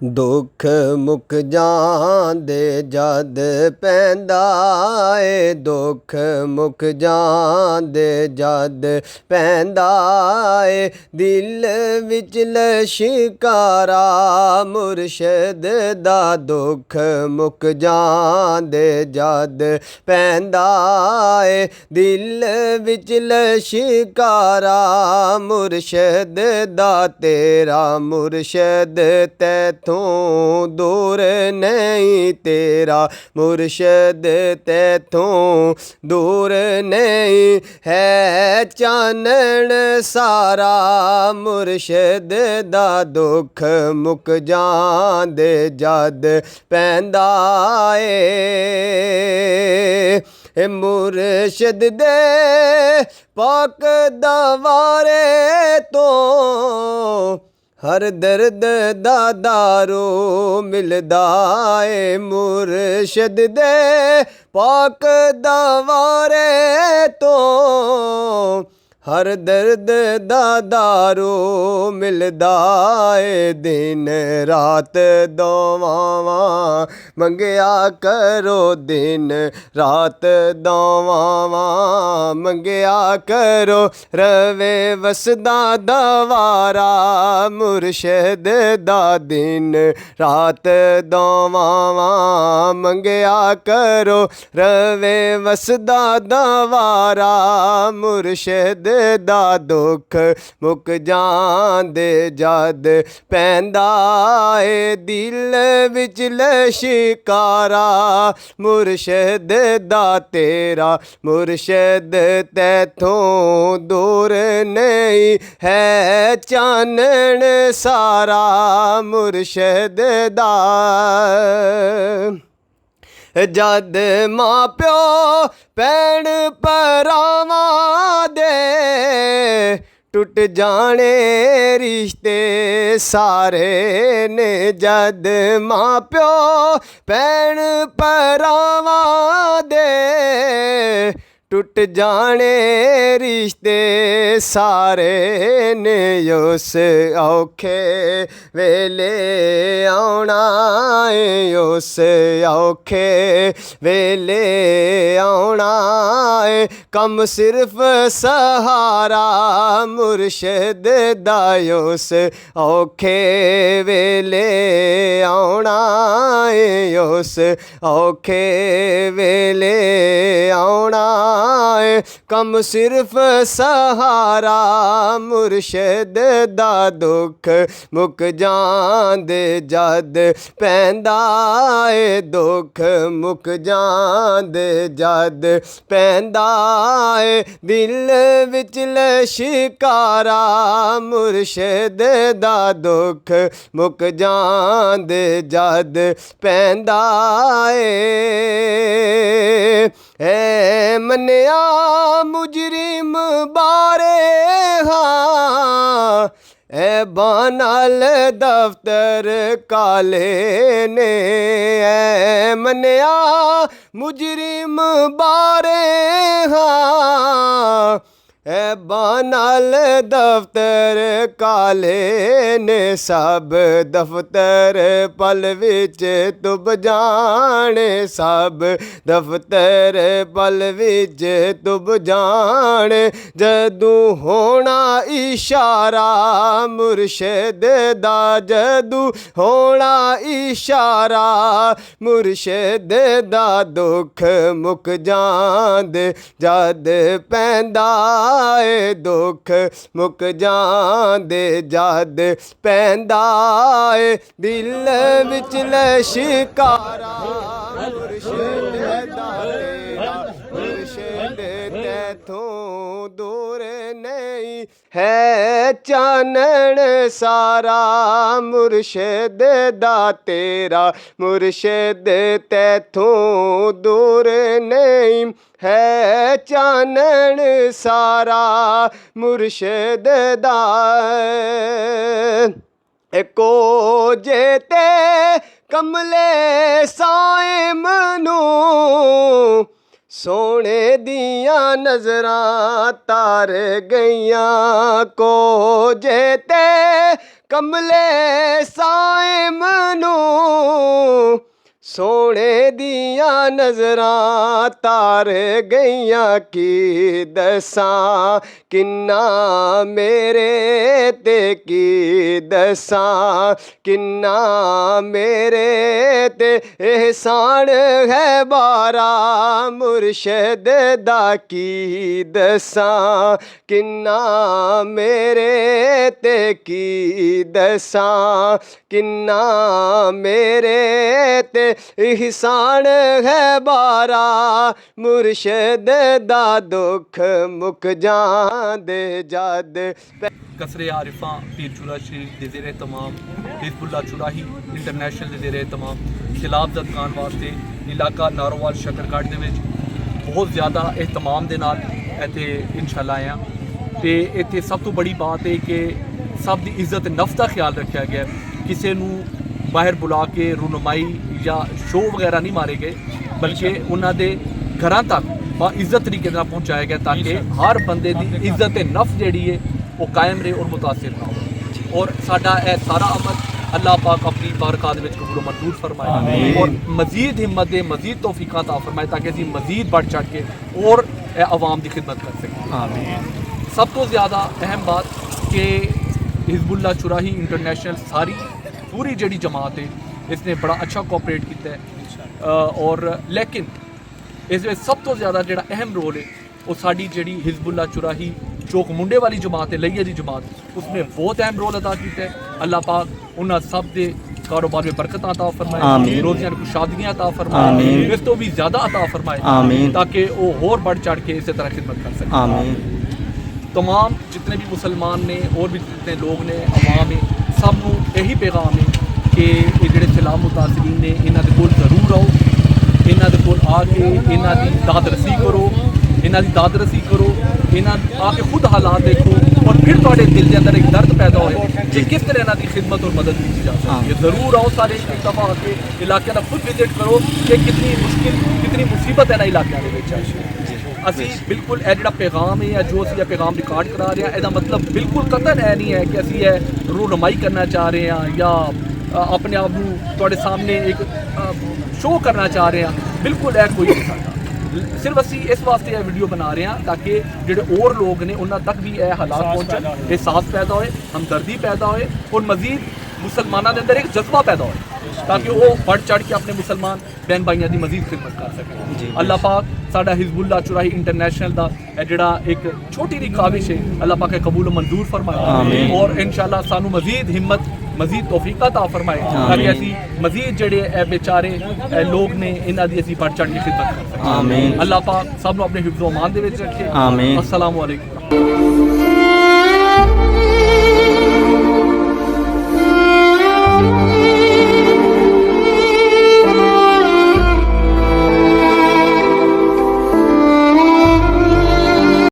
ਦੁੱਖ ਮੁੱਕ ਜਾਂਦੇ ਜਦ ਪੈਂਦਾ ਏ, ਦੁੱਖ ਮੁੱਕ ਜਾਂਦੇ ਜਦ ਪੈਂਦਾ ਏ, ਦਿਲ ਵਿੱਚ ਲਸ਼ਕਾਰਾ ਮੁਰਸ਼ਦ ਦਾ। ਦੁੱਖ ਮੁੱਕ ਜਾਂਦੇ ਜਦ ਪੈਂਦਾ ਏ, ਦਿਲ ਵਿੱਚ ਲਸ਼ਕਾਰਾ ਮੁਰਸ਼ਦ ਦਾ। ਤੇਰਾ ਮੁਰਸ਼ਦ ਤੈਥੋਂ दूर नहीं, तेरा मुर्शद तैथों दूर नहीं है। चानन सारा मुर्शद दा, दुख मुक जांदे जद पैंदा ए। मुर्शद दे पाक दवारे तो हर दर्द दा दारू मिलदा ए। मुर्शद दे पाक दवारे तो हर दर्द दा दारू मिलदा ए। दिन रात दुआवां मंगिया करो, दिन रात दुआवां मंगिया करो, रवे वसदा दवारा मुर्शद दा। दिन रात दुआवां मंगिया करो, रवे वसदा दवारा मुर्शद दा। दुख मुक जांदे जद पैंदा ए, दिल विच लशकारा मुर्शद दा। तेरा मुर्शद तैथों दूर नहीं है, चानन सारा मुर्शद दा। जद मां प्यो भैन भरावां दे टुट जाने रिश्ते सारे ने। जद मां प्यो भैन भरावां दे टुट जाने रिश्ते सारे ने। उस औखे वेले आउणा ए, उस औखे वेले आउणा ए, कम सिर्फ सहारा मुर्शद दा। उस औखे वेले आउणा ए, उस औखे वेले आउणा ए, कम सिर्फ सहारा मुर्शद दा। दुख मुक जांदे जद पैंदा ए, दुख मुक जांदे जद पैंदा ए, दिल विच लशकारा मुर्शद दा। दुख मुक जांदे जद पैंदा ए। मन्निया मुजरिम बारे हाँ, ए बानाल दफ्तर काले ने। ए मन्निया मुजरिम बारे हाँ, ए बानाल दफ्तर काले ने। सब दफ्तर पल विच तुब जाने, सब दफ्तर पल विच तुब जाने। जदू होना इशारा मुर्शद दा, जदू होना इशारा मुर्शद दा। दुख मुक जांदे जद पैंदा ए, दुख मुक जांदे जद पैंदा ए, दिल विच लशकारा मुर्शद दा। तेरा मुर्शद तैथों दूर नहीं है, चानन सारा मुर्शद दा। तेरा मुर्शद तैथों दूर नहीं है, चानन सारा मुर्शद दा। एको जेते कमले साइम नू सोने दिया नजरां तार गईयां को जेते कमले साइम नू सोने दिया नजरां तार गईयां की दसां किन्ना मेरे ते की दसां किन्ना मेरे ते एहसान है बारा मुर्शद दा की दसां किन्ना मेरे ते की दसां किन्ना मेरे ते एहसान है बारा मुर्शद दा दुख मुक जांदे जद कसरे आरिफा पीर चूरा शरीफ दे ज़ेरे तमाम हिज़बुल्लाह चुराही इंटरनेशनल दे ज़ेरे तमाम खिलाफ जदकान वास्ते इलाका नारोवाल शकरगढ़ दे विच बहुत ज़्यादा एहतमाम दे नाल इत्थे इंशाअल्लाह आए हैं ते इत्थे सब तो बड़ी बात है कि सब दी इज्जत नफ्स का ख्याल रखा गया किसी नूं बाहर बुला के रूनुमाई या शो वगैरह नहीं मारे गए बल्कि उन्होंने घर तक इज्जत तरीके पहुँचाया गया ताकि हर बंदे की इज्जत नफ्स जी है वो कायम रहे और मुतासिर ना हो और साडा सारा अमल अल्लाह पाक अपनी बारकात में कबूल मंजूर फरमाए और मजीद हिम्मत दे मजीद तौफीक़ात अता फरमाए ताकि असीं मजीद बढ़ चढ़ के और अवाम की खिदमत कर सकें। सब तो ज़्यादा अहम बात कि हिज़बुल्लाह चुराही इंटरनेशनल सारी पूरी जी जमात है इसने बड़ा अच्छा कोऑपरेट किया है और लेकिन इस सब तो ज़्यादा जो अहम रोल है वो साड़ी जी हिज़बुल्लाह चुराही चौक मुंडे वाली जमात है लइया की जमात उसने बहुत अहम रोल अदा किया है। अल्लाह पाक उन्होंने सब के कारोबार में बरकत अता फरमाए रोजियां खुशादगियां अता फरमाए इस तो भी ज़्यादा अता फरमाए ताकि वो होर बढ़ चढ़ के इस तरह खिदमत कर सकें। तमाम जितने भी मुसलमान ने और भी जितने लोग ने अवाम है सब नूं यही पैगाम है कि ये जिहड़े सैलाब मुतासिरीन ने इन्हां दे कोल जरूर आओ इन्हां दे कोल आके इन्हां दी दादरसी करो इन्हां आके खुद हालात देखो और फिर तुहाडे दिल के अंदर एक दर्द पैदा होए कि किस तरह इन्हां दी खिदमत और मदद की जा सकती है। जरूर आओ सारे एक दफ़ा आके इलाके का खुद विजिट करो कि कितनी मुश्किल कितनी मुसीबत इन्हां इलाकों के विच है। असी बिल्कुल यह जो पैगाम है या जो असी पैगाम रिकॉर्ड करा रहे हैं यदा मतलब बिल्कुल कतन है नहीं है कि असी यह रूनुमाई करना चाह रहे हैं या अपने आप को तुहाडे सामने एक शो करना चाह रहे हैं बिल्कुल है कोई नहीं करता। सिर्फ असी इस वास्ते यह वीडियो बना रहे हैं ताकि जोड़े और लोग ने उन्होंने तक भी यह हालात पहुँचन एहसास पैदा होए हमदर्दी पैदा होए और मजीद मुसलमानों के अंदर एक जज्बा पैदा हो ताकि वो बढ़ चढ़ के अपने मुसलमान बहन भाइयों की मजीद खिदमत कर सकें। अल्लाह पाक साडा हिज़बुल्लाह चुराही इंटरनेशनल का जिहड़ा एक छोटी जी काविश है अल्लाह पाक कबूल मंजूर फरमाए और इंशाअल्लाह सानू मजीद हिम्मत मजीद तौफीक़ अता फरमाए ताकि असी मजीद जिहड़े बेचारे लोग ने इन्हां दी असी बढ़ चढ़ के खिदमत कर सकें। अल्लाह पाक सब नूं अपने हिफ्ज़ो अमान दे विच रखे। अस्सलामु अलैकुम।